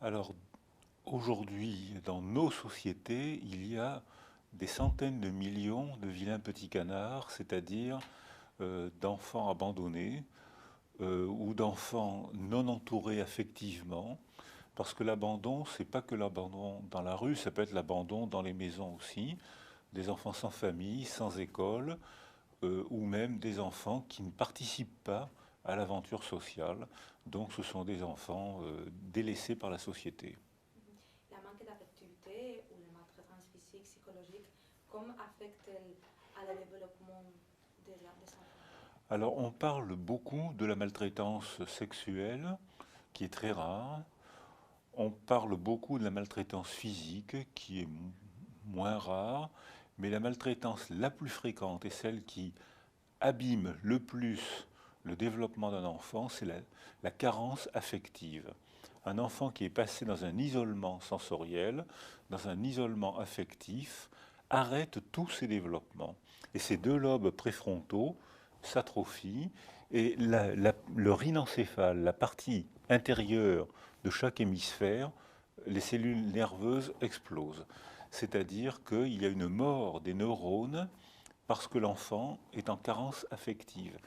Alors aujourd'hui, dans nos sociétés, il y a des centaines de millions de vilains petits canards, c'est-à-dire d'enfants abandonnés ou d'enfants non entourés affectivement, parce que l'abandon, c'est pas que l'abandon dans la rue, ça peut être l'abandon dans les maisons aussi, des enfants sans famille, sans école, ou même des enfants qui ne participent pas à l'aventure sociale. Donc ce sont des enfants délaissés par la société. La manque d'affectivité ou la maltraitance physique, psychologique, comment affecte-t-elle à le développement des enfants? Alors on parle beaucoup de la maltraitance sexuelle, qui est très rare. On parle beaucoup de la maltraitance physique, qui est moins rare. Mais la maltraitance la plus fréquente et celle qui abîme le plus le développement d'un enfant, c'est la carence affective. Un enfant qui est passé dans un isolement sensoriel, dans un isolement affectif, arrête tous ses développements. Et ces deux lobes préfrontaux s'atrophient et le rhinencéphale, la partie intérieure de chaque hémisphère, les cellules nerveuses explosent. C'est-à-dire qu'il y a une mort des neurones parce que l'enfant est en carence affective.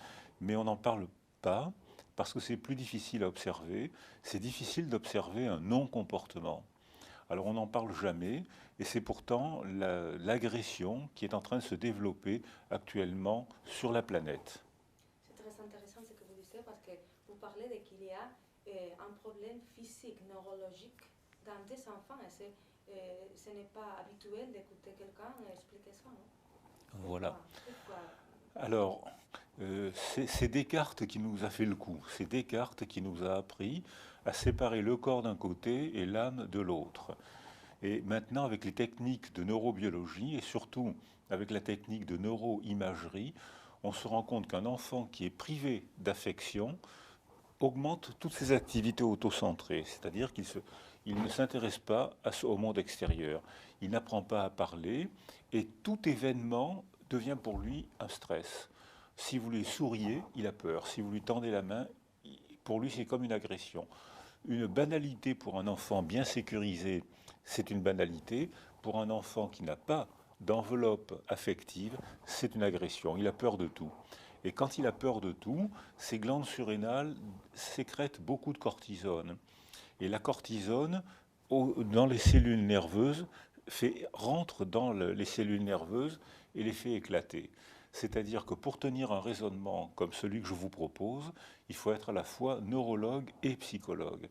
Mais on n'en parle pas parce que c'est plus difficile à observer. C'est difficile d'observer un non-comportement. Alors on n'en parle jamais, et c'est pourtant l'agression qui est en train de se développer actuellement sur la planète. C'est très intéressant ce que vous disiez parce que vous parlez de qu'il y a un problème physique, neurologique dans des enfants et ce n'est pas habituel d'écouter quelqu'un expliquer ça, non? Voilà. Pourquoi? Alors, c'est Descartes qui nous a fait le coup. C'est Descartes qui nous a appris à séparer le corps d'un côté et l'âme de l'autre. Et maintenant, avec les techniques de neurobiologie et surtout avec la technique de neuroimagerie, on se rend compte qu'un enfant qui est privé d'affection augmente toutes ses activités autocentrées, c'est-à-dire il ne s'intéresse pas au monde extérieur, il n'apprend pas à parler et tout événement devient pour lui un stress. Si vous lui souriez, il a peur. Si vous lui tendez la main, pour lui c'est comme une agression. Une banalité pour un enfant bien sécurisé, c'est une banalité. Pour un enfant qui n'a pas d'enveloppe affective, c'est une agression. Il a peur de tout. Et quand il a peur de tout, ses glandes surrénales sécrètent beaucoup de cortisone. Et la cortisone, dans les cellules nerveuses, rentre dans les cellules nerveuses et les fait éclater. C'est-à-dire que pour tenir un raisonnement comme celui que je vous propose, il faut être à la fois neurologue et psychologue.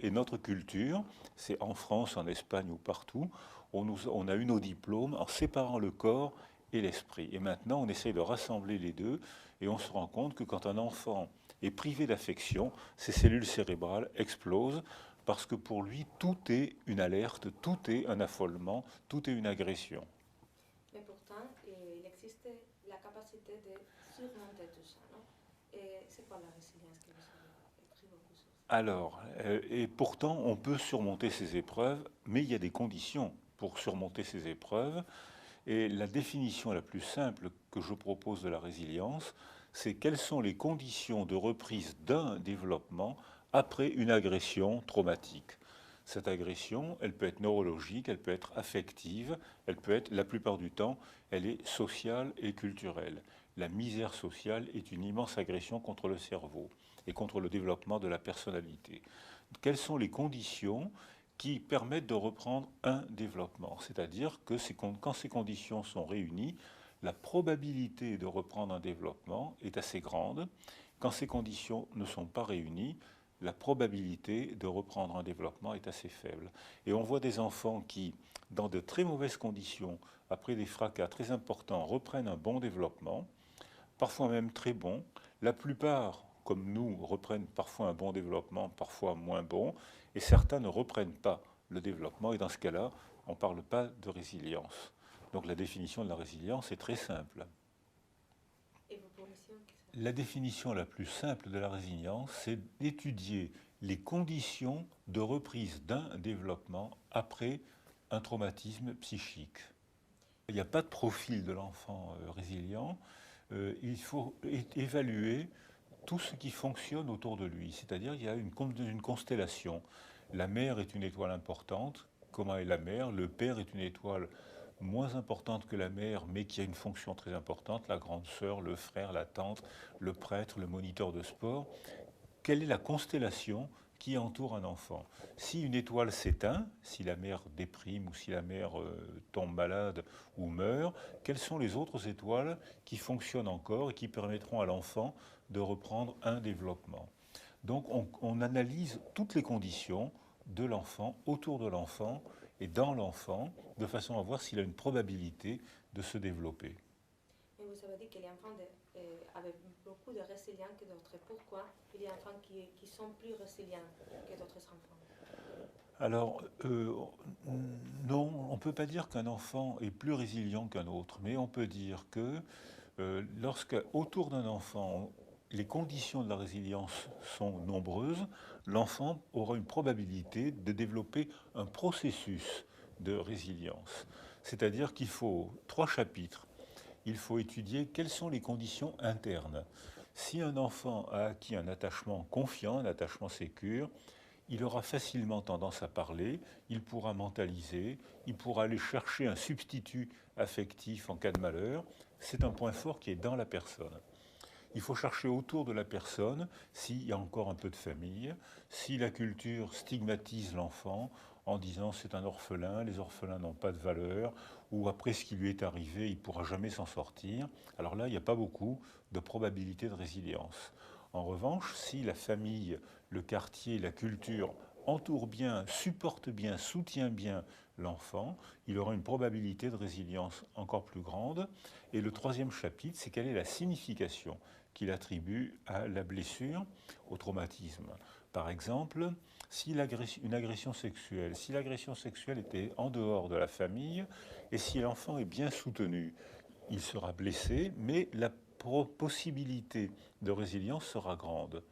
Et notre culture, c'est en France, en Espagne ou partout, on a eu nos diplômes en séparant le corps et l'esprit. Et maintenant, on essaye de rassembler les deux et on se rend compte que quand un enfant est privé d'affection, ses cellules cérébrales explosent parce que pour lui, tout est une alerte, tout est un affolement, tout est une agression. Mais pourtant, il existe la capacité de surmonter tout ça, non? Et c'est quoi la résilience que vous avez écrit beaucoup sur ça? Et pourtant, on peut surmonter ces épreuves, mais il y a des conditions pour surmonter ces épreuves. Et la définition la plus simple que je propose de la résilience, c'est quelles sont les conditions de reprise d'un développement après une agression traumatique. Cette agression, elle peut être neurologique, elle peut être affective, elle peut être, la plupart du temps, elle est sociale et culturelle. La misère sociale est une immense agression contre le cerveau et contre le développement de la personnalité. Quelles sont les conditions qui permettent de reprendre un développement? C'est-à-dire que quand ces conditions sont réunies, la probabilité de reprendre un développement est assez grande. Quand ces conditions ne sont pas réunies, la probabilité de reprendre un développement est assez faible. Et on voit des enfants qui, dans de très mauvaises conditions, après des fracas très importants, reprennent un bon développement, parfois même très bon. La plupart, comme nous, reprennent parfois un bon développement, parfois moins bon, et certains ne reprennent pas le développement, et dans ce cas-là, on ne parle pas de résilience. Donc la définition de la résilience est très simple. Et vos promissions, qu'est-ce que La définition la plus simple de la résilience, c'est d'étudier les conditions de reprise d'un développement après un traumatisme psychique. Il n'y a pas de profil de l'enfant résilient. Il faut évaluer tout ce qui fonctionne autour de lui. C'est-à-dire qu'il y a une constellation. La mère est une étoile importante. Comment est la mère? Le père est une étoile moins importante que la mère, mais qui a une fonction très importante. La grande sœur, le frère, la tante, le prêtre, le moniteur de sport. Quelle est la constellation qui entoure un enfant? Si une étoile s'éteint, si la mère déprime ou si la mère tombe malade ou meurt, quelles sont les autres étoiles qui fonctionnent encore et qui permettront à l'enfant de reprendre un développement? Donc on analyse toutes les conditions de l'enfant, autour de l'enfant et dans l'enfant, de façon à voir s'il a une probabilité de se développer. Et vous avez dit que les enfants avaient beaucoup de résilience que d'autres. Pourquoi il y a des enfants qui sont plus résilients que d'autres enfants? Alors, non, on ne peut pas dire qu'un enfant est plus résilient qu'un autre, mais on peut dire que lorsque autour d'un enfant, les conditions de la résilience sont nombreuses, l'enfant aura une probabilité de développer un processus de résilience. C'est-à-dire qu'il faut 3 chapitres. Il faut étudier quelles sont les conditions internes. Si un enfant a acquis un attachement confiant, un attachement sécure, il aura facilement tendance à parler, il pourra mentaliser, il pourra aller chercher un substitut affectif en cas de malheur. C'est un point fort qui est dans la personne. Il faut chercher autour de la personne s'il y a encore un peu de famille, si la culture stigmatise l'enfant en disant c'est un orphelin, les orphelins n'ont pas de valeur, ou après ce qui lui est arrivé, il ne pourra jamais s'en sortir. Alors là, il n'y a pas beaucoup de probabilité de résilience. En revanche, si la famille, le quartier, la culture entoure bien, supporte bien, soutient bien l'enfant, il aura une probabilité de résilience encore plus grande. Et le troisième chapitre, c'est quelle est la signification qu'il attribue à la blessure, au traumatisme. Par exemple, si une agression sexuelle, si l'agression sexuelle était en dehors de la famille, et si l'enfant est bien soutenu, il sera blessé, mais la possibilité de résilience sera grande.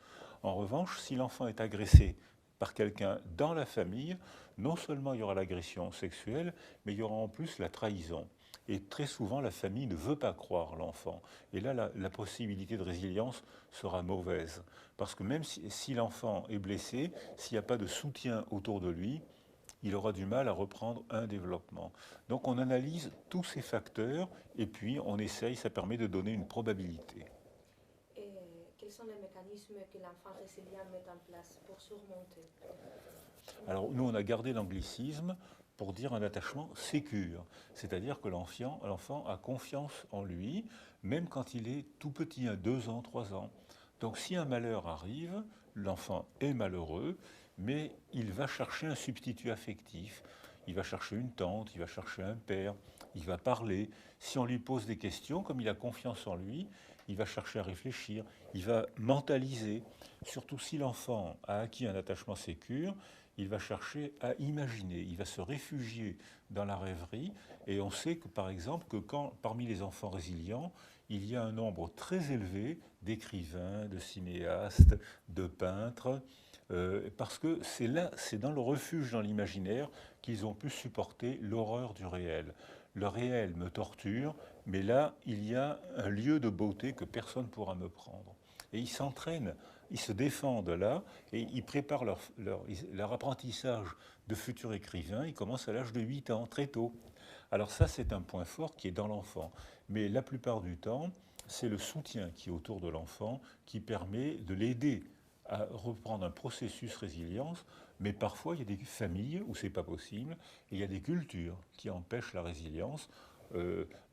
En revanche, si l'enfant est agressé par quelqu'un dans la famille, non seulement il y aura l'agression sexuelle, mais il y aura en plus la trahison. Et très souvent, la famille ne veut pas croire l'enfant. Et là, la possibilité de résilience sera mauvaise. Parce que même si l'enfant est blessé, s'il n'y a pas de soutien autour de lui, il aura du mal à reprendre un développement. Donc on analyse tous ces facteurs et puis on essaye, ça permet de donner une probabilité. Et quels sont les mécanismes que l'enfant résilient met en place pour surmonter? Alors nous, on a gardé l'anglicisme pour dire un attachement sécure, c'est-à-dire que l'enfant a confiance en lui, même quand il est tout petit, à 2 ans, 3 ans. Donc si un malheur arrive, l'enfant est malheureux, mais il va chercher un substitut affectif. Il va chercher une tante, il va chercher un père, il va parler. Si on lui pose des questions, comme il a confiance en lui, il va chercher à réfléchir, il va mentaliser. Surtout si l'enfant a acquis un attachement sécure, il va chercher à imaginer, il va se réfugier dans la rêverie. Et on sait que, par exemple, que parmi les enfants résilients, il y a un nombre très élevé d'écrivains, de cinéastes, de peintres, parce que c'est dans le refuge, dans l'imaginaire, qu'ils ont pu supporter l'horreur du réel. Le réel me torture, mais là, il y a un lieu de beauté que personne ne pourra me prendre. Et ils s'entraînent, ils se défendent là, et ils préparent leur apprentissage de futurs écrivains. Ils commencent à l'âge de 8 ans, très tôt. Alors ça, c'est un point fort qui est dans l'enfant. Mais la plupart du temps, c'est le soutien qui est autour de l'enfant qui permet de l'aider à reprendre un processus résilience, mais parfois il y a des familles où c'est pas possible, et il y a des cultures qui empêchent la résilience.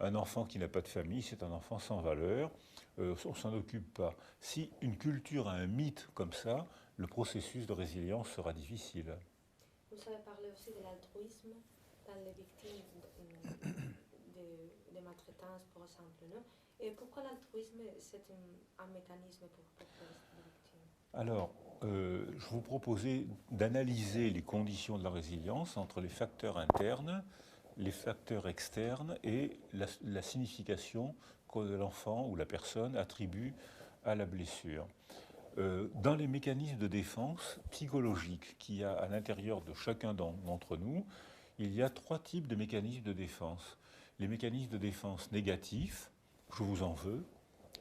Un enfant qui n'a pas de famille, c'est un enfant sans valeur, on s'en occupe pas. Si une culture a un mythe comme ça, le processus de résilience sera difficile. Vous avez parlé aussi de l'altruisme dans les victimes de maltraitance, par exemple. Non? Et pourquoi l'altruisme, c'est un mécanisme pour protéger les victimes? Alors, je vous proposais d'analyser les conditions de la résilience entre les facteurs internes, les facteurs externes et la signification que l'enfant ou la personne attribue à la blessure. Dans les mécanismes de défense psychologique qu'il y a à l'intérieur de chacun d'entre nous, il y a 3 types de mécanismes de défense. Les mécanismes de défense négatifs, je vous en veux,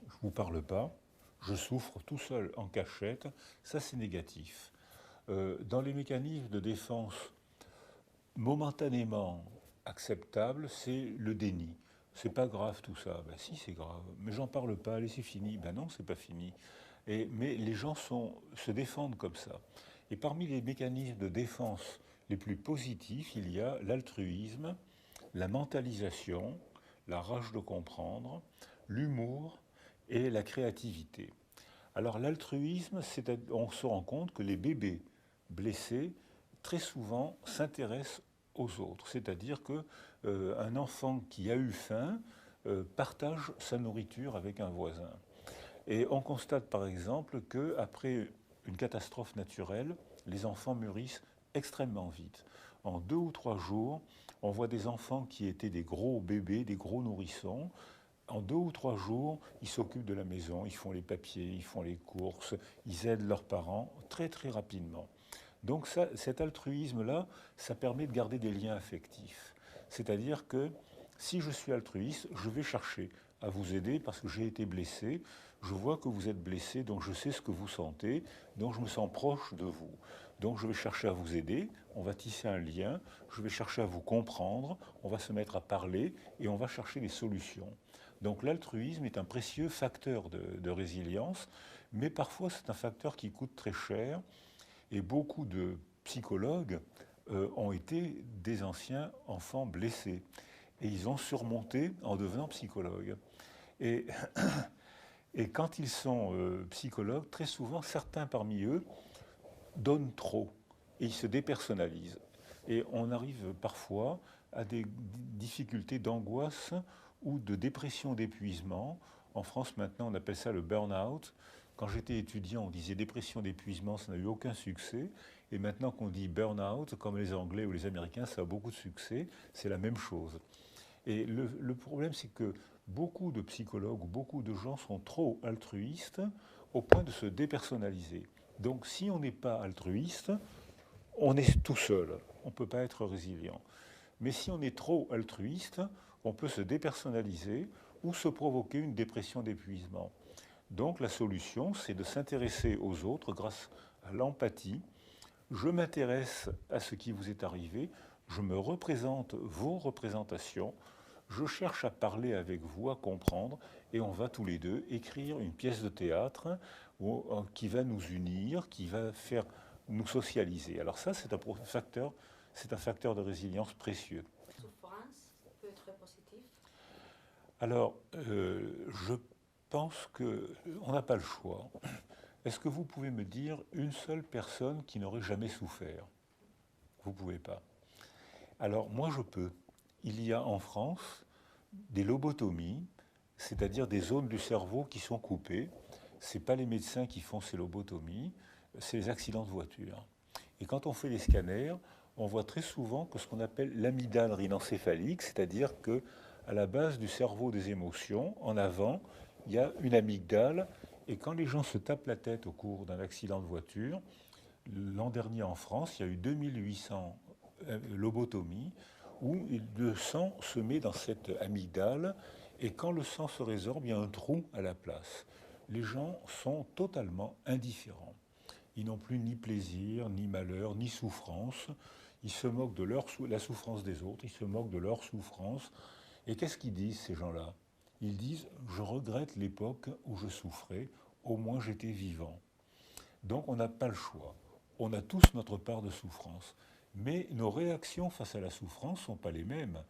je ne vous parle pas, je souffre tout seul en cachette, ça c'est négatif. Dans les mécanismes de défense momentanément acceptables, c'est le déni. C'est pas grave tout ça. Ben si, c'est grave. Mais j'en parle pas, allez, c'est fini. Ben non, c'est pas fini. Mais les gens se défendent comme ça. Et parmi les mécanismes de défense les plus positifs, il y a l'altruisme, la mentalisation, la rage de comprendre, l'humour et la créativité. Alors l'altruisme, on se rend compte que les bébés blessés, très souvent, s'intéressent aux autres. C'est-à-dire qu'un enfant qui a eu faim partage sa nourriture avec un voisin. Et on constate par exemple qu'après une catastrophe naturelle, les enfants mûrissent extrêmement vite. En 2 ou 3 jours, on voit des enfants qui étaient des gros bébés, des gros nourrissons. En 2 ou 3 jours, ils s'occupent de la maison, ils font les papiers, ils font les courses, ils aident leurs parents très très rapidement. Donc cet altruisme-là, ça permet de garder des liens affectifs. C'est-à-dire que si je suis altruiste, je vais chercher à vous aider parce que j'ai été blessé. Je vois que vous êtes blessé, donc je sais ce que vous sentez, donc je me sens proche de vous. Donc je vais chercher à vous aider, on va tisser un lien, je vais chercher à vous comprendre, on va se mettre à parler et on va chercher des solutions. Donc l'altruisme est un précieux facteur de résilience, mais parfois c'est un facteur qui coûte très cher. Et beaucoup de psychologues ont été des anciens enfants blessés. Et ils ont surmonté en devenant psychologues. Et, et quand ils sont psychologues, très souvent, certains parmi eux donnent trop. Et ils se dépersonnalisent. Et on arrive parfois à des difficultés d'angoisse ou de dépression, d'épuisement. En France, maintenant, on appelle ça le burn-out. Quand j'étais étudiant, on disait dépression, d'épuisement, ça n'a eu aucun succès. Et maintenant qu'on dit burn-out, comme les Anglais ou les Américains, ça a beaucoup de succès. C'est la même chose. Et le problème, c'est que beaucoup de psychologues ou beaucoup de gens sont trop altruistes au point de se dépersonnaliser. Donc si on n'est pas altruiste, on est tout seul. On ne peut pas être résilient. Mais si on est trop altruiste, on peut se dépersonnaliser ou se provoquer une dépression d'épuisement. Donc la solution, c'est de s'intéresser aux autres grâce à l'empathie. Je m'intéresse à ce qui vous est arrivé, je me représente vos représentations, je cherche à parler avec vous, à comprendre, et on va tous les deux écrire une pièce de théâtre qui va nous unir, qui va faire nous socialiser. Alors ça, c'est un facteur de résilience précieux. La souffrance peut être positive. Alors, je pense qu'on n'a pas le choix. Est-ce que vous pouvez me dire une seule personne qui n'aurait jamais souffert? Vous ne pouvez pas. Alors, moi, je peux. Il y a en France des lobotomies, c'est-à-dire des zones du cerveau qui sont coupées. Ce n'est pas les médecins qui font ces lobotomies, c'est les accidents de voiture. Et quand on fait les scanners, on voit très souvent que ce qu'on appelle l'amygdale rhinencéphalique, c'est-à-dire que à la base du cerveau des émotions, en avant, il y a une amygdale. Et quand les gens se tapent la tête au cours d'un accident de voiture, l'an dernier en France, il y a eu 2800 lobotomies où le sang se met dans cette amygdale et quand le sang se résorbe, il y a un trou à la place. Les gens sont totalement indifférents. Ils n'ont plus ni plaisir, ni malheur, ni souffrance. Ils se moquent de la souffrance des autres, ils se moquent de leur souffrance. Et qu'est-ce qu'ils disent, ces gens-là? Ils disent « je regrette l'époque où je souffrais, au moins j'étais vivant ». Donc on n'a pas le choix. On a tous notre part de souffrance. Mais nos réactions face à la souffrance ne sont pas les mêmes.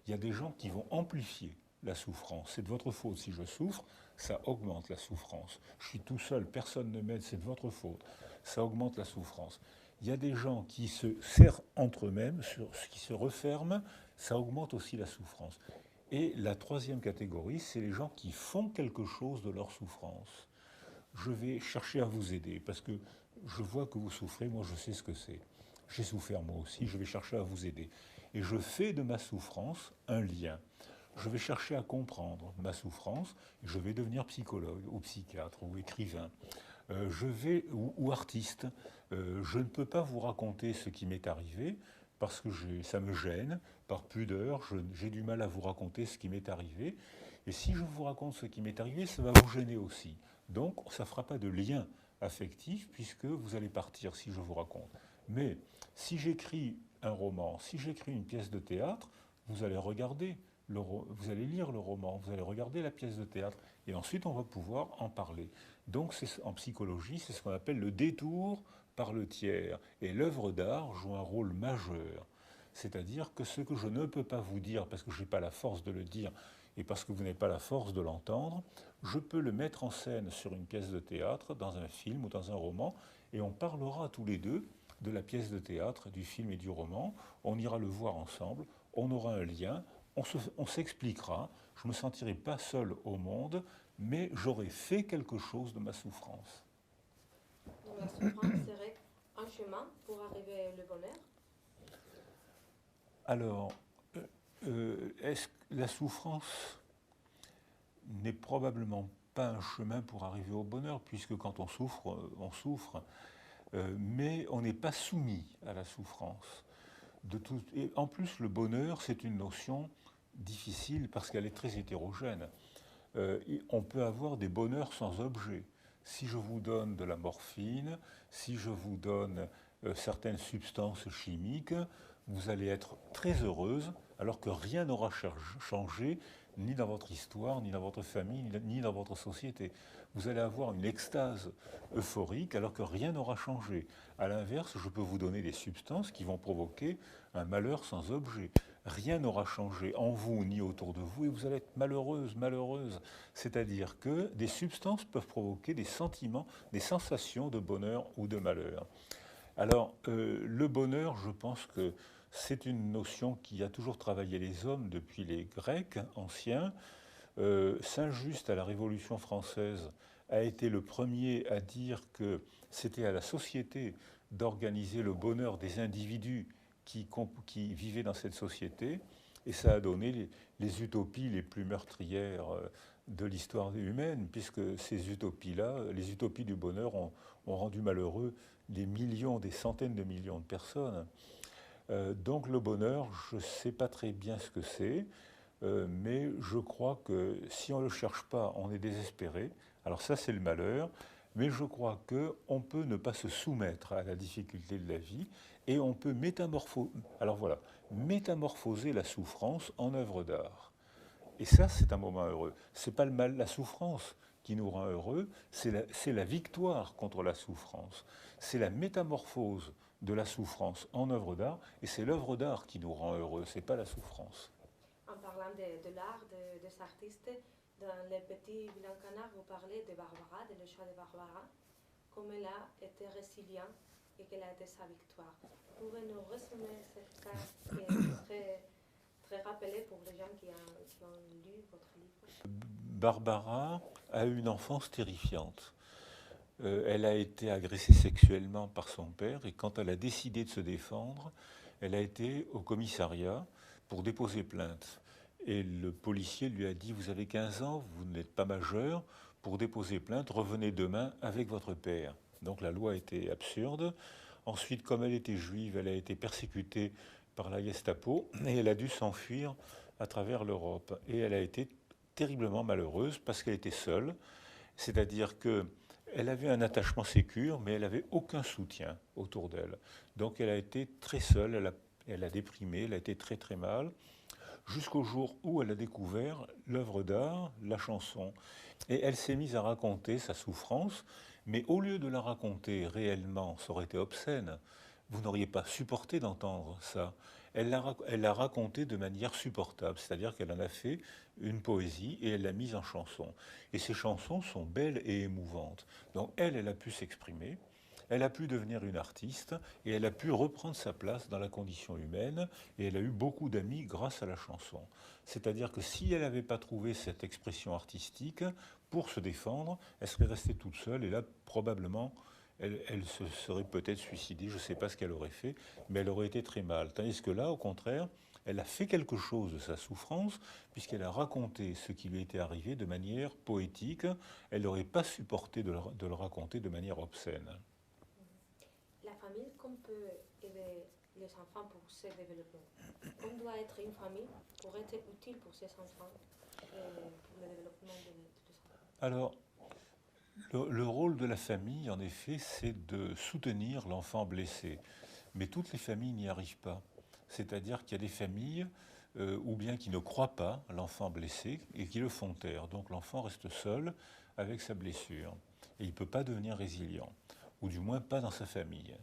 Il y a des gens qui vont amplifier la souffrance. C'est de votre faute si je souffre, ça augmente la souffrance. Je suis tout seul, personne ne m'aide, c'est de votre faute. Ça augmente la souffrance. Il y a des gens qui se serrent entre eux-mêmes, qui se referment, ça augmente aussi la souffrance. Et la troisième catégorie, c'est les gens qui font quelque chose de leur souffrance. Je vais chercher à vous aider parce que je vois que vous souffrez, moi je sais ce que c'est. J'ai souffert moi aussi, je vais chercher à vous aider. Et je fais de ma souffrance un lien. Je vais chercher à comprendre ma souffrance, et je vais devenir psychologue ou psychiatre ou écrivain. Ou artiste. Je ne peux pas vous raconter ce qui m'est arrivé parce que ça me gêne, par pudeur, j'ai du mal à vous raconter ce qui m'est arrivé. Et si je vous raconte ce qui m'est arrivé, ça va vous gêner aussi. Donc, ça ne fera pas de lien affectif, puisque vous allez partir si je vous raconte. Mais si j'écris un roman, si j'écris une pièce de théâtre, vous allez regarder, vous allez lire le roman, vous allez regarder la pièce de théâtre, et ensuite on va pouvoir en parler. Donc en psychologie, c'est ce qu'on appelle le détour par le tiers. Et l'œuvre d'art joue un rôle majeur. C'est-à-dire que ce que je ne peux pas vous dire, parce que je n'ai pas la force de le dire, et parce que vous n'avez pas la force de l'entendre, je peux le mettre en scène sur une pièce de théâtre, dans un film ou dans un roman, et on parlera tous les deux de la pièce de théâtre, du film et du roman. On ira le voir ensemble, on aura un lien, on s'expliquera, je ne me sentirai pas seul au monde, mais j'aurai fait quelque chose de ma souffrance. Donc la souffrance serait un chemin pour arriver au bonheur. Alors, est-ce que la souffrance n'est probablement pas un chemin pour arriver au bonheur, puisque quand on souffre, mais on n'est pas soumis à la souffrance. Et en plus, le bonheur, c'est une notion difficile parce qu'elle est très hétérogène. On peut avoir des bonheurs sans objet. Si je vous donne de la morphine, si je vous donne certaines substances chimiques, vous allez être très heureuse, alors que rien n'aura changé, ni dans votre histoire, ni dans votre famille, ni dans votre société. Vous allez avoir une extase euphorique, alors que rien n'aura changé. À l'inverse, je peux vous donner des substances qui vont provoquer un malheur sans objet. Rien n'aura changé en vous ni autour de vous et vous allez être malheureuse, malheureuse. C'est-à-dire que des substances peuvent provoquer des sentiments, des sensations de bonheur ou de malheur. Alors, le bonheur, je pense que c'est une notion qui a toujours travaillé les hommes depuis les Grecs anciens. Saint-Just, à la Révolution française, a été le premier à dire que c'était à la société d'organiser le bonheur des individus qui vivaient dans cette société, et ça a donné les utopies les plus meurtrières de l'histoire humaine, puisque ces utopies-là, les utopies du bonheur, ont rendu malheureux des millions, des centaines de millions de personnes. Donc le bonheur, je ne sais pas très bien ce que c'est, mais je crois que si on ne le cherche pas, on est désespéré. Alors ça, c'est le malheur. Mais je crois qu'on peut ne pas se soumettre à la difficulté de la vie et on peut métamorphoser la souffrance en œuvre d'art. Et ça, c'est un moment heureux. Ce n'est pas la souffrance qui nous rend heureux, c'est la victoire contre la souffrance. C'est la métamorphose de la souffrance en œuvre d'art, et c'est l'œuvre d'art qui nous rend heureux, ce n'est pas la souffrance. En parlant de l'art, des artistes, dans Les Petits Vilains Canards, vous parlez de Barbara, de le choix de Barbara, comme elle a été résiliente et quelle a été sa victoire. Vous pouvez nous résumer cette cas qui est très, très rappelée pour les gens qui ont lu votre livre? Barbara a eu une enfance terrifiante. Elle a été agressée sexuellement par son père et quand elle a décidé de se défendre, elle a été au commissariat pour déposer plainte. Et le policier lui a dit « Vous avez 15 ans, vous n'êtes pas majeur, pour déposer plainte, revenez demain avec votre père. » Donc la loi était absurde. Ensuite, comme elle était juive, elle a été persécutée par la Gestapo et elle a dû s'enfuir à travers l'Europe. Et elle a été terriblement malheureuse parce qu'elle était seule, c'est-à-dire qu'elle avait un attachement sécure, mais elle n'avait aucun soutien autour d'elle. Donc elle a été très seule, elle a déprimé, elle a été très très mal, jusqu'au jour où elle a découvert l'œuvre d'art, la chanson. Et elle s'est mise à raconter sa souffrance, mais au lieu de la raconter réellement, ça aurait été obscène, vous n'auriez pas supporté d'entendre ça. Elle l'a raconté de manière supportable, c'est-à-dire qu'elle en a fait une poésie et elle l'a mise en chanson. Et ces chansons sont belles et émouvantes. Donc elle a pu s'exprimer, elle a pu devenir une artiste et elle a pu reprendre sa place dans la condition humaine et elle a eu beaucoup d'amis grâce à la chanson. C'est-à-dire que si elle n'avait pas trouvé cette expression artistique, pour se défendre, elle serait restée toute seule et là, probablement, elle se serait peut-être suicidée, je ne sais pas ce qu'elle aurait fait, mais elle aurait été très mal. Tandis que là, au contraire, elle a fait quelque chose de sa souffrance, puisqu'elle a raconté ce qui lui était arrivé de manière poétique. Elle n'aurait pas supporté de le raconter de manière obscène. La famille, qu'on peut aider les enfants pour ce développement. On doit être une famille pour être utile pour ces enfants, pour le développement des enfants. Alors, Le rôle de la famille, en effet, c'est de soutenir l'enfant blessé. Mais toutes les familles n'y arrivent pas. C'est-à-dire qu'il y a des familles, ou bien qui ne croient pas l'enfant blessé et qui le font taire. Donc l'enfant reste seul avec sa blessure. Et il ne peut pas devenir résilient, ou du moins pas dans sa famille.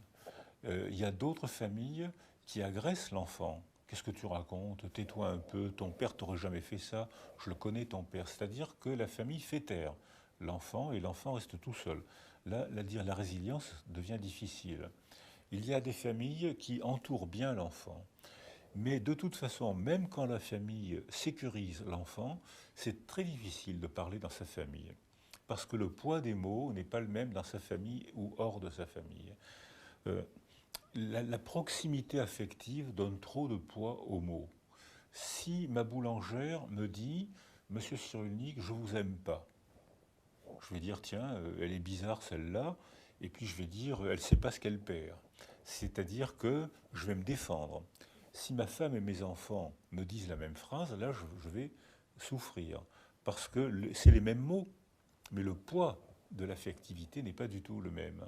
Il y a d'autres familles qui agressent l'enfant. Qu'est-ce que tu racontes? Tais-toi un peu, ton père t'aurait jamais fait ça, je le connais ton père. C'est-à-dire que la famille fait taire l'enfant et l'enfant reste tout seul. Là, la résilience devient difficile. Il y a des familles qui entourent bien l'enfant. Mais de toute façon, même quand la famille sécurise l'enfant, c'est très difficile de parler dans sa famille. Parce que le poids des mots n'est pas le même dans sa famille ou hors de sa famille. Euh, la proximité affective donne trop de poids aux mots. Si ma boulangère me dit Monsieur Cyrulnik, je vous aime pas, je vais dire tiens, elle est bizarre celle-là, et puis je vais dire elle ne sait pas ce qu'elle perd. C'est-à-dire que je vais me défendre. Si ma femme et mes enfants me disent la même phrase, là je vais souffrir. Parce que c'est les mêmes mots, mais le poids de l'affectivité n'est pas du tout le même.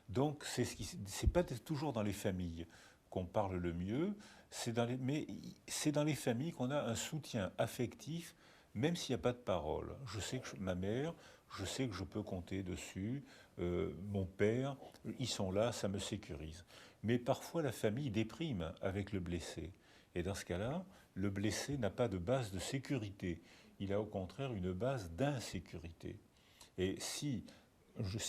Donc c'est pas toujours dans les familles qu'on parle le mieux, mais c'est dans les familles qu'on a un soutien affectif, même s'il n'y a pas de parole. Je sais que ma mère, je sais que je peux compter dessus, mon père, ils sont là, ça me sécurise. Mais parfois la famille déprime avec le blessé. Et dans ce cas-là, le blessé n'a pas de base de sécurité. Il a au contraire une base d'insécurité. Et si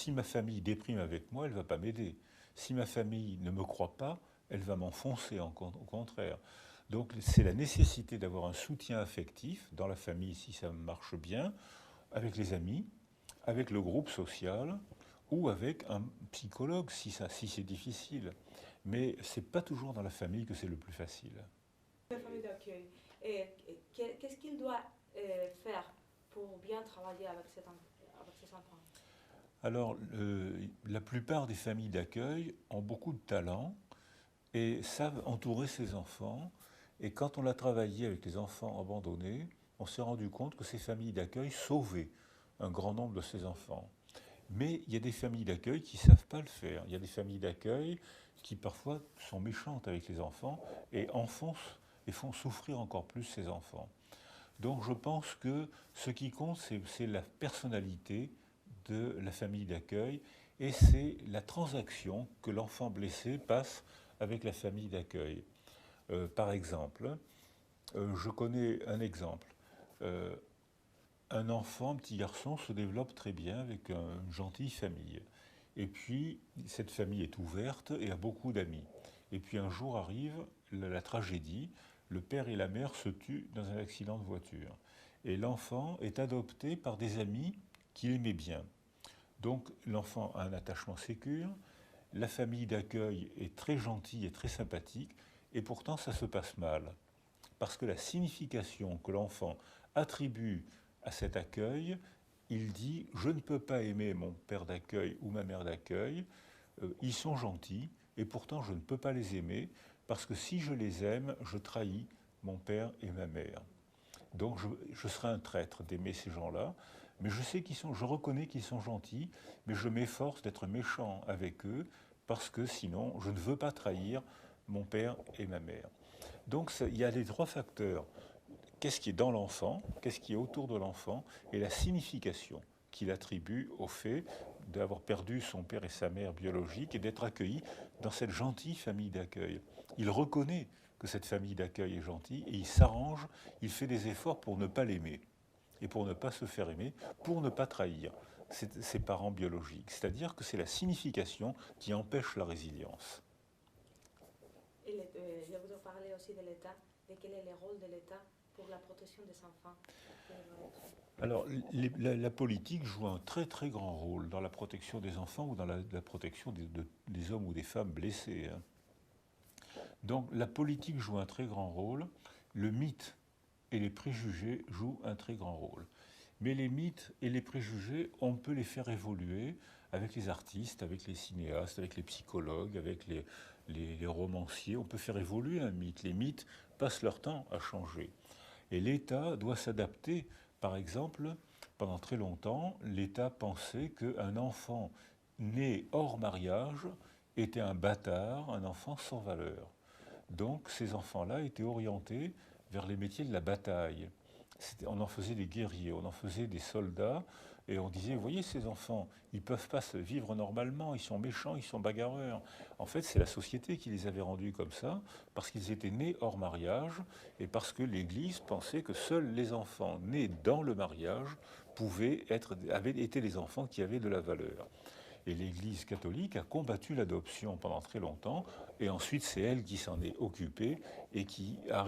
ma famille déprime avec moi, elle ne va pas m'aider. Si ma famille ne me croit pas, elle va m'enfoncer au contraire. Donc c'est la nécessité d'avoir un soutien affectif dans la famille si ça marche bien, avec les amis, avec le groupe social ou avec un psychologue si c'est difficile. Mais ce n'est pas toujours dans la famille que c'est le plus facile. La famille d'accueil. Qu'est-ce qu'il doit faire pour bien travailler avec ses enfants? Alors, la plupart des familles d'accueil ont beaucoup de talent et savent entourer ses enfants. Et quand on a travaillé avec les enfants abandonnés, on s'est rendu compte que ces familles d'accueil sauvaient un grand nombre de ces enfants. Mais il y a des familles d'accueil qui ne savent pas le faire. Il y a des familles d'accueil qui parfois sont méchantes avec les enfants et enfoncent et font souffrir encore plus ces enfants. Donc je pense que ce qui compte, c'est la personnalité de la famille d'accueil et c'est la transaction que l'enfant blessé passe avec la famille d'accueil. Par exemple, je connais un exemple. Euh, un enfant, un petit garçon, se développe très bien avec une gentille famille. Et puis, cette famille est ouverte et a beaucoup d'amis. Et puis un jour arrive la tragédie, le père et la mère se tuent dans un accident de voiture. Et l'enfant est adopté par des amis qu'il aimait bien. Donc l'enfant a un attachement sécure, la famille d'accueil est très gentille et très sympathique, et pourtant ça se passe mal. Parce que la signification que l'enfant attribue à cet accueil, il dit « je ne peux pas aimer mon père d'accueil ou ma mère d'accueil, ils sont gentils, et pourtant je ne peux pas les aimer, parce que si je les aime, je trahis mon père et ma mère. Donc je serai un traître d'aimer ces gens-là, mais je reconnais qu'ils sont gentils, mais je m'efforce d'être méchant avec eux, parce que sinon je ne veux pas trahir mon père et ma mère. Donc il y a les trois facteurs. Qu'est-ce qui est dans l'enfant, qu'est-ce qui est autour de l'enfant, et la signification qu'il attribue au fait d'avoir perdu son père et sa mère biologiques et d'être accueilli dans cette gentille famille d'accueil. Il reconnaît que cette famille d'accueil est gentille et il s'arrange, il fait des efforts pour ne pas l'aimer et pour ne pas se faire aimer, pour ne pas trahir ses parents biologiques. C'est-à-dire que c'est la signification qui empêche la résilience. Je voudrais parler aussi de l'État, de quel est le rôle de l'État pour la protection des enfants. Alors, la politique joue un très très grand rôle dans la protection des enfants ou dans la protection des hommes ou des femmes blessés. Hein. Donc, la politique joue un très grand rôle. Le mythe et les préjugés jouent un très grand rôle. Mais les mythes et les préjugés, on peut les faire évoluer avec les artistes, avec les cinéastes, avec les psychologues, avec les romanciers. On peut faire évoluer un mythe. Les mythes passent leur temps à changer. Et l'État doit s'adapter, par exemple, Pendant très longtemps, l'État pensait qu'un enfant né hors mariage était un bâtard, un enfant sans valeur. Donc ces enfants-là étaient orientés vers les métiers de la bataille. On en faisait des guerriers, on en faisait des soldats, et on disait, vous voyez ces enfants, ils ne peuvent pas se vivre normalement, ils sont méchants, ils sont bagarreurs. En fait, c'est la société qui les avait rendus comme ça, parce qu'ils étaient nés hors mariage, et parce que l'Église pensait que seuls les enfants nés dans le mariage avaient été les enfants qui avaient de la valeur. Et l'Église catholique a combattu l'adoption pendant très longtemps, et ensuite c'est elle qui s'en est occupée et qui a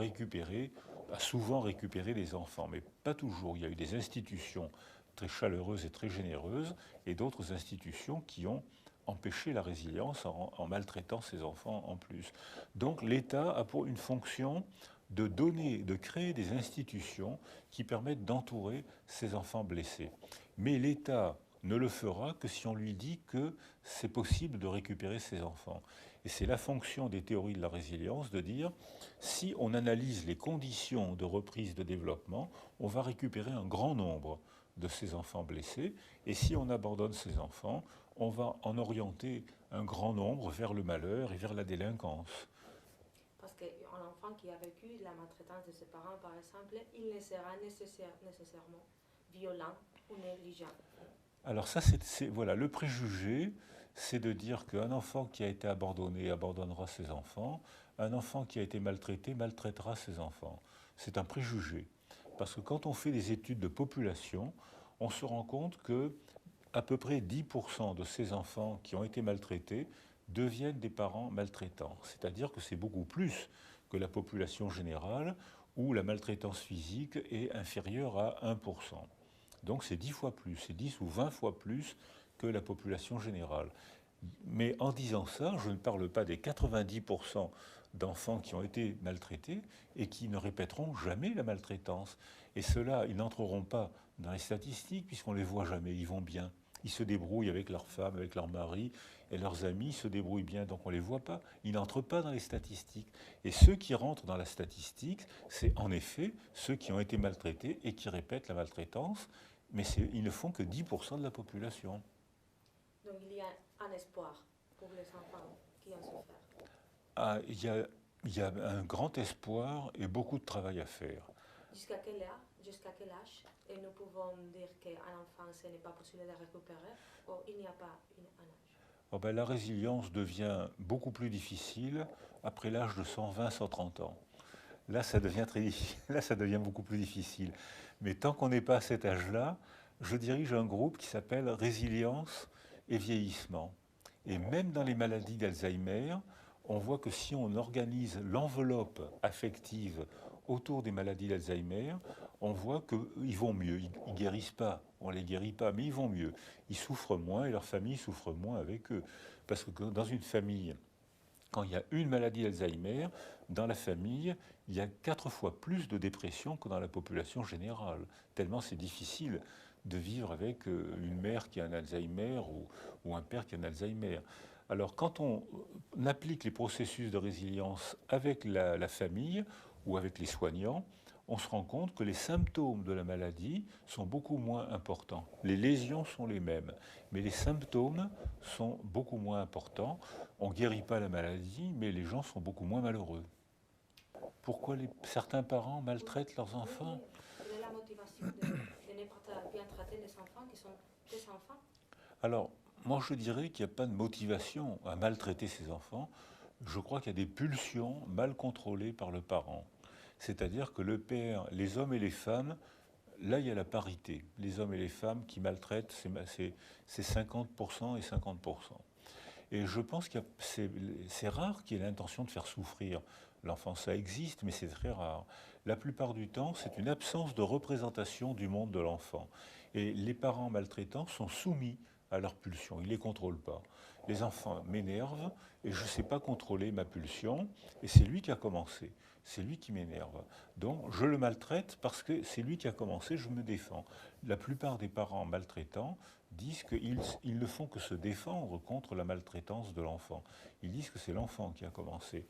souvent récupéré les enfants, mais pas toujours. Il y a eu des institutions très chaleureuses et très généreuses, et d'autres institutions qui ont empêché la résilience en maltraitant ces enfants en plus. Donc l'État a pour une fonction de créer des institutions qui permettent d'entourer ces enfants blessés. Mais l'État ne le fera que si on lui dit que c'est possible de récupérer ses enfants. Et c'est la fonction des théories de la résilience de dire, si on analyse les conditions de reprise de développement, on va récupérer un grand nombre de ces enfants blessés, et si on abandonne ces enfants, on va en orienter un grand nombre vers le malheur et vers la délinquance. Parce qu'un enfant qui a vécu la maltraitance de ses parents, par exemple, il ne sera nécessairement violent ou négligent. Alors ça, voilà, le préjugé, c'est de dire qu'un enfant qui a été abandonné abandonnera ses enfants, un enfant qui a été maltraité maltraitera ses enfants. C'est un préjugé. Parce que quand on fait des études de population, on se rend compte que à peu près 10% de ces enfants qui ont été maltraités deviennent des parents maltraitants. C'est-à-dire que c'est beaucoup plus que la population générale où la maltraitance physique est inférieure à 1%. Donc c'est 10 fois plus, c'est 10 ou 20 fois plus que la population générale. Mais en disant ça, je ne parle pas des 90% d'enfants qui ont été maltraités et qui ne répéteront jamais la maltraitance. Et ceux-là, ils n'entreront pas dans les statistiques puisqu'on ne les voit jamais, ils vont bien. Ils se débrouillent avec leurs femmes, avec leurs maris et leurs amis, ils se débrouillent bien, donc on ne les voit pas. Ils n'entrent pas dans les statistiques. Et ceux qui rentrent dans la statistique, c'est en effet ceux qui ont été maltraités et qui répètent la maltraitance, mais ils ne font que 10% de la population. Donc il y a un espoir pour les enfants qui ont souffert. Ah, il y a un grand espoir et beaucoup de travail à faire. Jusqu'à quel âge et nous pouvons dire qu'un enfant, ce n'est pas possible de récupérer ou il n'y a pas un âge? Oh ben, la résilience devient beaucoup plus difficile après l'âge de 120-130 ans. Là, ça devient très difficile. Là, ça devient beaucoup plus difficile. Mais tant qu'on n'est pas à cet âge-là, je dirige un groupe qui s'appelle Résilience et vieillissement. Et même dans les maladies d'Alzheimer, on voit que si on organise l'enveloppe affective autour des maladies d'Alzheimer, on voit qu'ils vont mieux. Ils ne guérissent pas, on ne les guérit pas, mais ils vont mieux. Ils souffrent moins et leur famille souffre moins avec eux. Parce que dans une famille, quand il y a une maladie d'Alzheimer, dans la famille, il y a 4 fois plus de dépression que dans la population générale. Tellement c'est difficile de vivre avec une mère qui a un Alzheimer ou un père qui a un Alzheimer. Alors quand on applique les processus de résilience avec la famille ou avec les soignants, on se rend compte que les symptômes de la maladie sont beaucoup moins importants. Les lésions sont les mêmes, mais les symptômes sont beaucoup moins importants. On ne guérit pas la maladie, mais les gens sont beaucoup moins malheureux. Pourquoi certains parents maltraitent leurs enfants? Quelle est la motivation de ne pas bien traiter les enfants qui sont des enfants? Alors, moi je dirais qu'il n'y a pas de motivation à maltraiter ses enfants. Je crois qu'il y a des pulsions mal contrôlées par le parent. C'est-à-dire que le père, les hommes et les femmes, là il y a la parité. Les hommes et les femmes qui maltraitent, c'est 50% et 50%. Et je pense que c'est rare qu'il y ait l'intention de faire souffrir l'enfant. Ça existe, mais c'est très rare. La plupart du temps, c'est une absence de représentation du monde de l'enfant. Et les parents maltraitants sont soumis à leur pulsion. Ils ne les contrôlent pas. Les enfants m'énervent et je ne sais pas contrôler ma pulsion. Et c'est lui qui a commencé. C'est lui qui m'énerve. Donc je le maltraite parce que c'est lui qui a commencé, je me défends. La plupart des parents maltraitants disent qu'ils ne font que se défendre contre la maltraitance de l'enfant. Ils disent que c'est l'enfant qui a commencé.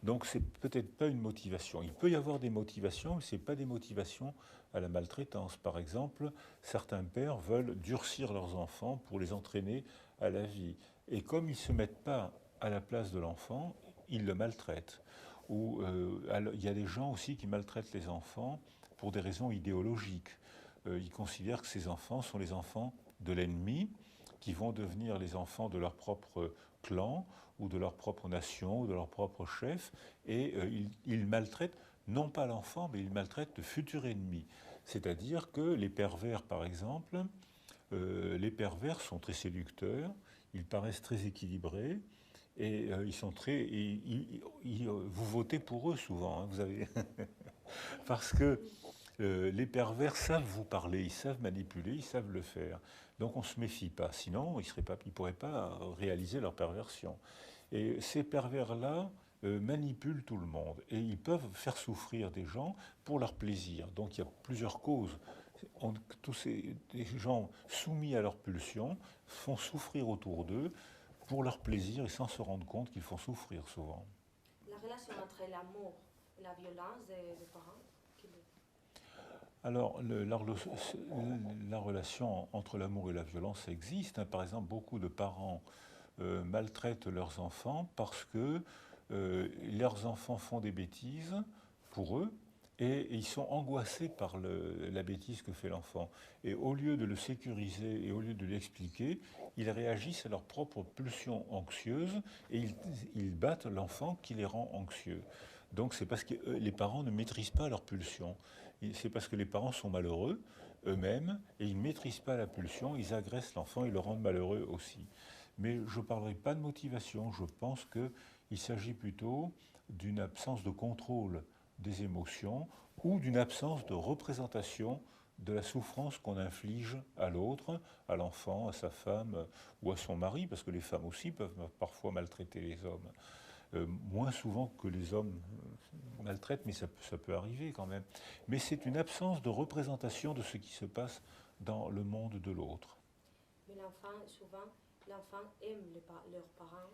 Donc c'est peut-être pas une motivation. Il peut y avoir des motivations, mais ce n'est pas des motivations à la maltraitance. Par exemple, certains pères veulent durcir leurs enfants pour les entraîner à la vie. Et comme ils ne se mettent pas à la place de l'enfant, ils le maltraitent. Ou il y a des gens aussi qui maltraitent les enfants pour des raisons idéologiques. Ils considèrent que ces enfants sont les enfants de l'ennemi, qui vont devenir les enfants de leur propre clan, ou de leur propre nation, ou de leur propre chef, et ils maltraitent non pas l'enfant, mais ils maltraitent le futur ennemi. C'est-à-dire que les pervers, par exemple, les pervers sont très séducteurs, ils paraissent très équilibrés, et ils sont très. Vous votez pour eux souvent, hein, vous avez parce que les pervers savent vous parler, ils savent manipuler, ils savent le faire. Donc on ne se méfie pas, sinon ils ne pourraient pas réaliser leur perversion. Et ces pervers-là manipulent tout le monde et ils peuvent faire souffrir des gens pour leur plaisir. Donc il y a plusieurs causes. Tous ces gens soumis à leur pulsion font souffrir autour d'eux pour leur plaisir et sans se rendre compte qu'ils font souffrir souvent. La relation entre l'amour et la violence des parents. Alors, la relation entre l'amour et la violence existe, hein. Par exemple, beaucoup de parents maltraitent leurs enfants parce que leurs enfants font des bêtises pour eux et ils sont angoissés par la bêtise que fait l'enfant. Et au lieu de le sécuriser et au lieu de l'expliquer, ils réagissent à leur propre pulsion anxieuse et ils battent l'enfant qui les rend anxieux. Donc c'est parce que les parents ne maîtrisent pas leur pulsion. C'est parce que les parents sont malheureux eux-mêmes et ils ne maîtrisent pas la pulsion, ils agressent l'enfant, ils le rendent malheureux aussi. Mais je ne parlerai pas de motivation, je pense qu'il s'agit plutôt d'une absence de contrôle des émotions ou d'une absence de représentation de la souffrance qu'on inflige à l'autre, à l'enfant, à sa femme ou à son mari, parce que les femmes aussi peuvent parfois maltraiter les hommes. Moins souvent que les hommes maltraitent, mais ça peut arriver quand même. Mais c'est une absence de représentation de ce qui se passe dans le monde de l'autre. Mais l'enfant, souvent, l'enfant aime leurs parents,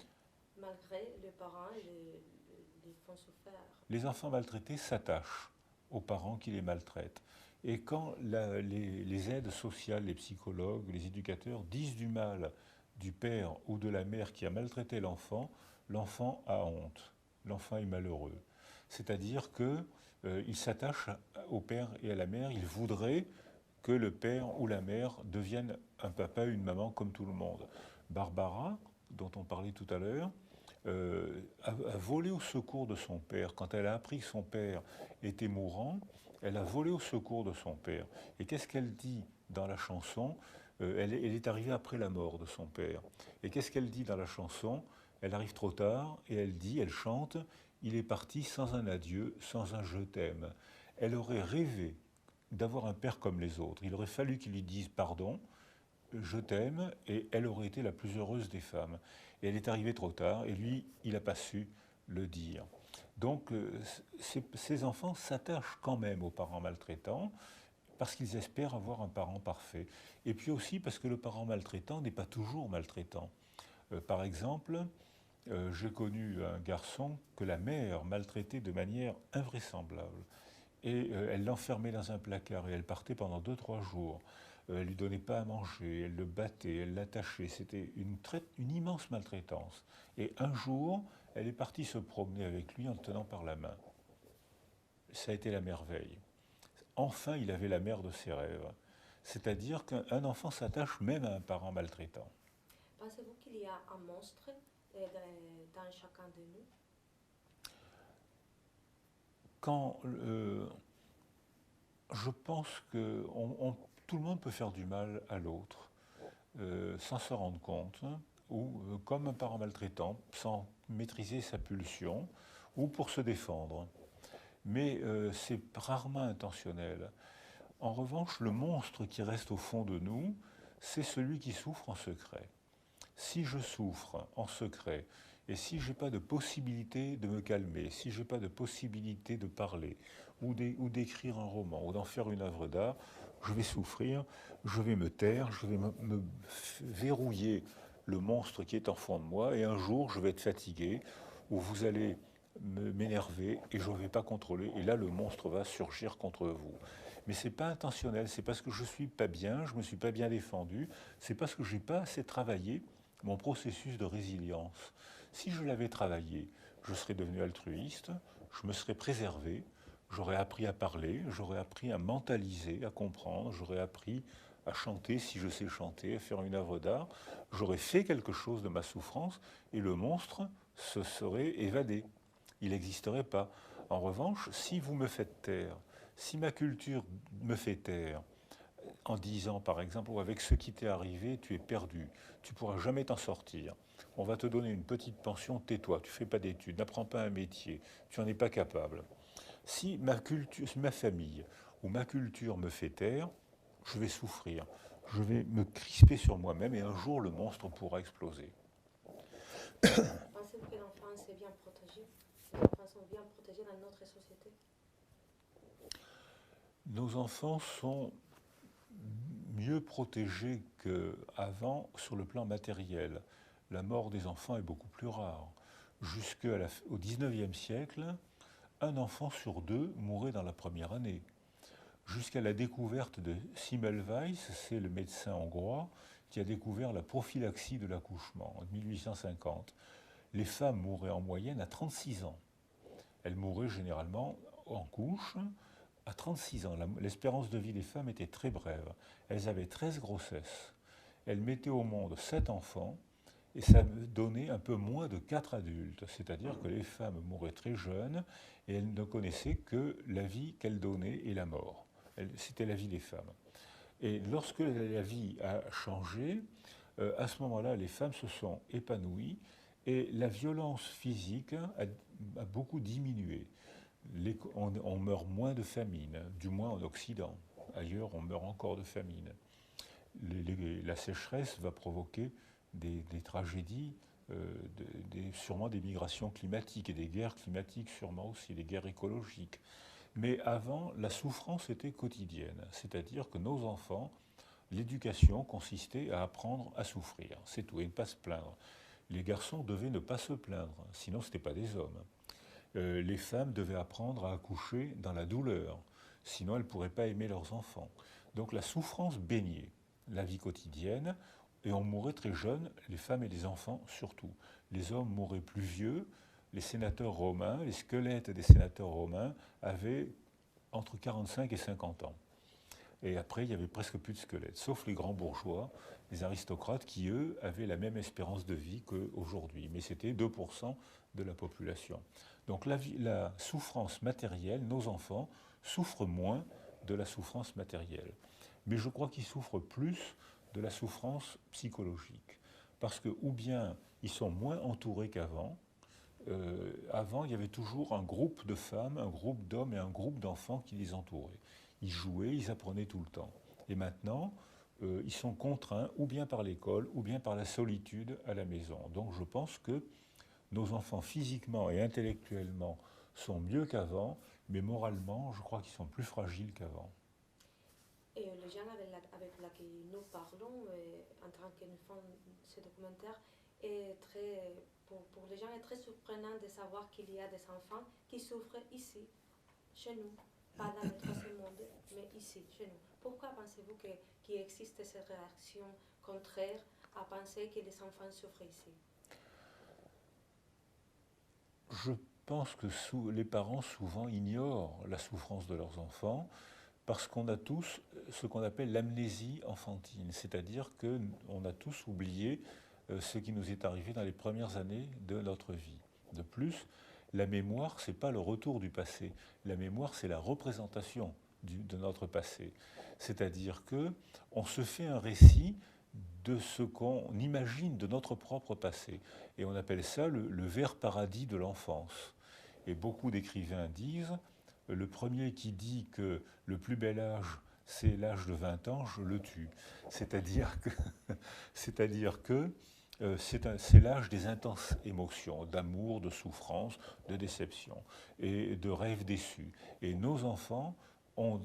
malgré les parents les font souffrir. Les enfants maltraités s'attachent aux parents qui les maltraitent. Et quand les aides sociales, les psychologues, les éducateurs disent du mal du père ou de la mère qui a maltraité l'enfant, l'enfant a honte, l'enfant est malheureux. C'est-à-dire qu'il s'attache au père et à la mère, il voudrait que le père ou la mère devienne un papa, une maman comme tout le monde. Barbara, dont on parlait tout à l'heure, a volé au secours de son père. Quand elle a appris que son père était mourant, elle a volé au secours de son père. Et qu'est-ce qu'elle dit dans la chanson? Elle est arrivée après la mort de son père. Et qu'est-ce qu'elle dit dans la chanson? Elle arrive trop tard et elle chante « Il est parti sans un adieu, sans un je t'aime ». Elle aurait rêvé d'avoir un père comme les autres. Il aurait fallu qu'il lui dise pardon, je t'aime, et elle aurait été la plus heureuse des femmes. Et elle est arrivée trop tard, et lui, il n'a pas su le dire. Donc, ces enfants s'attachent quand même aux parents maltraitants, parce qu'ils espèrent avoir un parent parfait. Et puis aussi parce que le parent maltraitant n'est pas toujours maltraitant. Par exemple, j'ai connu un garçon que la mère maltraitait de manière invraisemblable. Et elle l'enfermait dans un placard et elle partait pendant 2-3 jours. Elle ne lui donnait pas à manger, elle le battait, elle l'attachait. C'était une immense maltraitance. Et un jour, elle est partie se promener avec lui en le tenant par la main. Ça a été la merveille. Enfin, il avait la mère de ses rêves. C'est-à-dire qu'un enfant s'attache même à un parent maltraitant. Pensez-vous qu'il y a un monstre dans chacun de nous? Je pense que tout le monde peut faire du mal à l'autre sans se rendre compte, hein, ou comme un parent maltraitant, sans maîtriser sa pulsion, ou pour se défendre. Mais c'est rarement intentionnel. En revanche, le monstre qui reste au fond de nous, c'est celui qui souffre en secret. Si je souffre en secret, et si je n'ai pas de possibilité de me calmer, si je n'ai pas de possibilité de parler, ou d'écrire un roman, ou d'en faire une œuvre d'art, je vais souffrir, je vais me taire, je vais me verrouiller le monstre qui est en fond de moi, et un jour je vais être fatigué, ou vous allez m'énerver et je ne vais pas contrôler. Et là, le monstre va surgir contre vous. Mais ce n'est pas intentionnel, c'est parce que je ne suis pas bien, je ne me suis pas bien défendu, c'est parce que je n'ai pas assez travaillé mon processus de résilience. Si je l'avais travaillé, je serais devenu altruiste, je me serais préservé, j'aurais appris à parler, j'aurais appris à mentaliser, à comprendre, j'aurais appris à chanter si je sais chanter, à faire une œuvre d'art, j'aurais fait quelque chose de ma souffrance et le monstre se serait évadé. Il n'existerait pas. En revanche, si vous me faites taire, si ma culture me fait taire, en disant par exemple, avec ce qui t'est arrivé, tu es perdu, tu ne pourras jamais t'en sortir. On va te donner une petite pension, tais-toi, tu ne fais pas d'études, n'apprends pas un métier, tu n'en es pas capable. Si ma culture, ma famille ou ma culture me fait taire, je vais souffrir, je vais me crisper sur moi-même et un jour le monstre pourra exploser. Pensez-vous que l'enfance est bien protégée? Les enfants sont bien protégés dans notre société? Nos enfants sont mieux protégés qu'avant sur le plan matériel. La mort des enfants est beaucoup plus rare. Jusqu'au XIXe siècle, un enfant sur deux mourait dans la première année. Jusqu'à la découverte de Semmelweis, c'est le médecin hongrois qui a découvert la prophylaxie de l'accouchement en 1850. Les femmes mouraient en moyenne à 36 ans. Elles mouraient généralement en couche à 36 ans. L'espérance de vie des femmes était très brève. Elles avaient 13 grossesses. Elles mettaient au monde 7 enfants et ça donnait un peu moins de 4 adultes. C'est-à-dire que les femmes mouraient très jeunes et elles ne connaissaient que la vie qu'elles donnaient et la mort. C'était la vie des femmes. Et lorsque la vie a changé, à ce moment-là, les femmes se sont épanouies et la violence physique a beaucoup diminué. On meurt moins de famine, du moins en Occident. Ailleurs, on meurt encore de famine. La sécheresse va provoquer des tragédies, sûrement des migrations climatiques et des guerres climatiques, sûrement aussi des guerres écologiques. Mais avant, la souffrance était quotidienne, c'est-à-dire que nos enfants, l'éducation consistait à apprendre à souffrir, c'est tout, et ne pas se plaindre. Les garçons devaient ne pas se plaindre, sinon ce n'étaient pas des hommes. Les femmes devaient apprendre à accoucher dans la douleur, sinon elles ne pourraient pas aimer leurs enfants. Donc la souffrance baignait la vie quotidienne, et on mourait très jeune, les femmes et les enfants surtout. Les hommes mouraient plus vieux, les sénateurs romains, les squelettes des sénateurs romains avaient entre 45 et 50 ans. Et après, il n'y avait presque plus de squelettes, sauf les grands bourgeois, les aristocrates qui, eux, avaient la même espérance de vie qu'aujourd'hui. Mais c'était 2% de la population. Donc la souffrance matérielle, nos enfants souffrent moins de la souffrance matérielle. Mais je crois qu'ils souffrent plus de la souffrance psychologique. Parce que, ou bien, ils sont moins entourés qu'avant. Avant, il y avait toujours un groupe de femmes, un groupe d'hommes et un groupe d'enfants qui les entouraient. Ils jouaient, ils apprenaient tout le temps. Et maintenant, ils sont contraints ou bien par l'école ou bien par la solitude à la maison. Donc je pense que nos enfants physiquement et intellectuellement sont mieux qu'avant, mais moralement, je crois qu'ils sont plus fragiles qu'avant. Et les gens avec lesquels nous parlons en tant que nous faisons ce documentaire, pour les gens, est très surprenant de savoir qu'il y a des enfants qui souffrent ici, chez nous, pas dans le troisième monde, mais ici, chez nous. Pourquoi pensez-vous qu'il existe cette réaction contraire à penser que les enfants souffrent ici? Je pense que les parents souvent ignorent la souffrance de leurs enfants parce qu'on a tous ce qu'on appelle l'amnésie enfantine, c'est-à-dire qu'on a tous oublié ce qui nous est arrivé dans les premières années de notre vie. De plus, la mémoire, ce n'est pas le retour du passé. La mémoire, c'est la représentation de notre passé. C'est-à-dire qu'on se fait un récit de ce qu'on imagine de notre propre passé. Et on appelle ça le vert paradis de l'enfance. Et beaucoup d'écrivains disent, le premier qui dit que le plus bel âge, c'est l'âge de 20 ans, je le tue. C'est-à-dire que c'est l'âge des intenses émotions, d'amour, de souffrance, de déception et de rêves déçus. Et nos enfants ont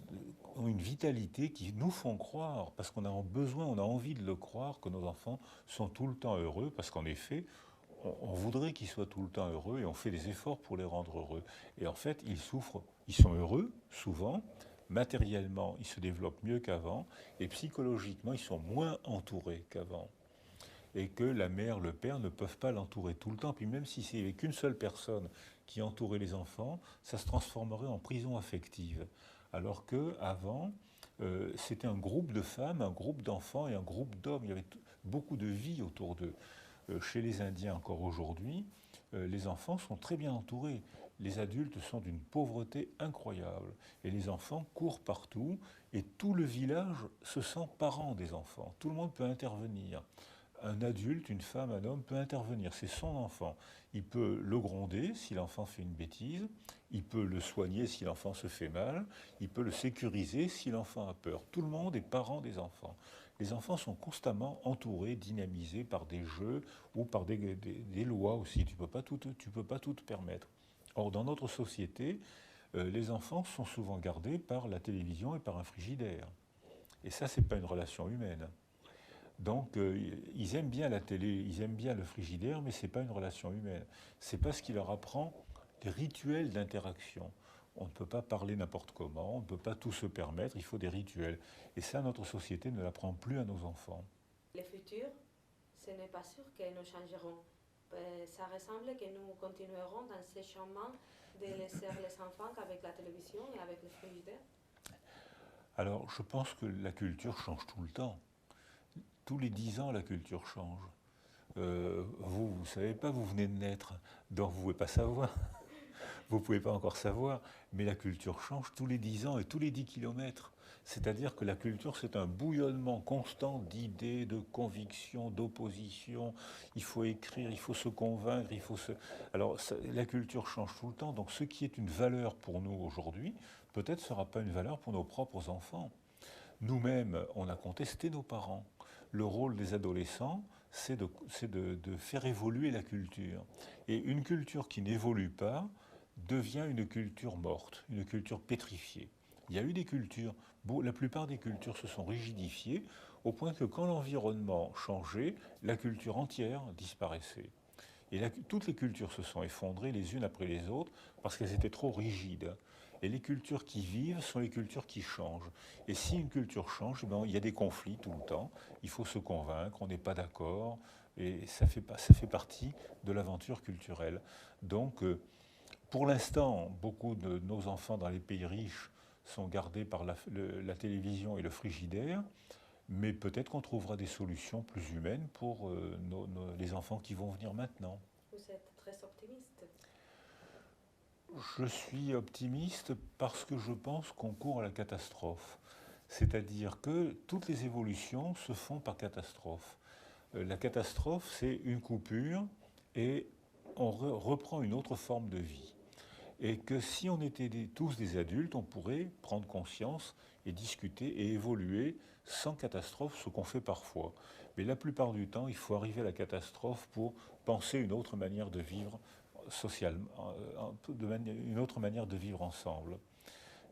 une vitalité qui nous font croire, parce qu'on a besoin, on a envie de le croire, que nos enfants sont tout le temps heureux, parce qu'en effet, on voudrait qu'ils soient tout le temps heureux et on fait des efforts pour les rendre heureux. Et en fait, ils souffrent, ils sont heureux souvent, matériellement, ils se développent mieux qu'avant, et psychologiquement, ils sont moins entourés qu'avant. Et que la mère, le père ne peuvent pas l'entourer tout le temps. Puis même si c'est qu'une seule personne qui entourait les enfants, ça se transformerait en prison affective. Alors qu'avant, c'était un groupe de femmes, un groupe d'enfants et un groupe d'hommes. Il y avait beaucoup de vie autour d'eux. Chez les Indiens encore aujourd'hui, les enfants sont très bien entourés. Les adultes sont d'une pauvreté incroyable. Et les enfants courent partout et tout le village se sent parent des enfants. Tout le monde peut intervenir. Un adulte, une femme, un homme peut intervenir. C'est son enfant. Il peut le gronder si l'enfant fait une bêtise. Il peut le soigner si l'enfant se fait mal. Il peut le sécuriser si l'enfant a peur. Tout le monde est parent des enfants. Les enfants sont constamment entourés, dynamisés par des jeux ou par des lois aussi. Tu peux pas tout te permettre. Or, dans notre société, les enfants sont souvent gardés par la télévision et par un frigidaire. Et ça, c'est pas une relation humaine. Donc, ils aiment bien la télé, ils aiment bien le frigidaire, mais ce n'est pas une relation humaine. C'est pas ce qui leur apprend les rituels d'interaction. On ne peut pas parler n'importe comment, on ne peut pas tout se permettre, il faut des rituels. Et ça, notre société ne l'apprend plus à nos enfants. Le futur, ce n'est pas sûr que nous changerons. Ça ressemble que nous continuerons dans ce chemin de laisser les enfants avec la télévision et avec le frigidaire. Alors, je pense que la culture change tout le temps. Tous les 10 ans, la culture change. Vous ne savez pas, vous venez de naître, donc vous ne pouvez pas savoir. Vous ne pouvez pas encore savoir, mais la culture change tous les 10 ans et tous les 10 kilomètres. C'est-à-dire que la culture, c'est un bouillonnement constant d'idées, de convictions, d'oppositions. Il faut écrire, il faut se convaincre, il faut se... Alors, la culture change tout le temps, donc ce qui est une valeur pour nous aujourd'hui, peut-être ne sera pas une valeur pour nos propres enfants. Nous-mêmes, on a contesté nos parents. Le rôle des adolescents, c'est de faire évoluer la culture. Et une culture qui n'évolue pas devient une culture morte, une culture pétrifiée. Il y a eu des cultures, la plupart des cultures se sont rigidifiées au point que quand l'environnement changeait, la culture entière disparaissait. Et toutes les cultures se sont effondrées les unes après les autres parce qu'elles étaient trop rigides. Et les cultures qui vivent sont les cultures qui changent. Et si une culture change, ben, il y a des conflits tout le temps. Il faut se convaincre, on n'est pas d'accord. Et ça fait partie de l'aventure culturelle. Donc, pour l'instant, beaucoup de nos enfants dans les pays riches sont gardés par la télévision et le frigidaire. Mais peut-être qu'on trouvera des solutions plus humaines pour les enfants qui vont venir maintenant. Vous êtes très optimiste. Je suis optimiste parce que je pense qu'on court à la catastrophe. C'est-à-dire que toutes les évolutions se font par catastrophe. La catastrophe, c'est une coupure et on reprend une autre forme de vie. Et que si on était tous des adultes, on pourrait prendre conscience et discuter et évoluer sans catastrophe, ce qu'on fait parfois. Mais la plupart du temps, il faut arriver à la catastrophe pour penser une autre manière de vivre socialement, une autre manière de vivre ensemble.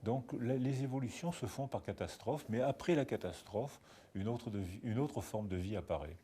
Donc les évolutions se font par catastrophe, mais après la catastrophe, une autre forme de vie apparaît.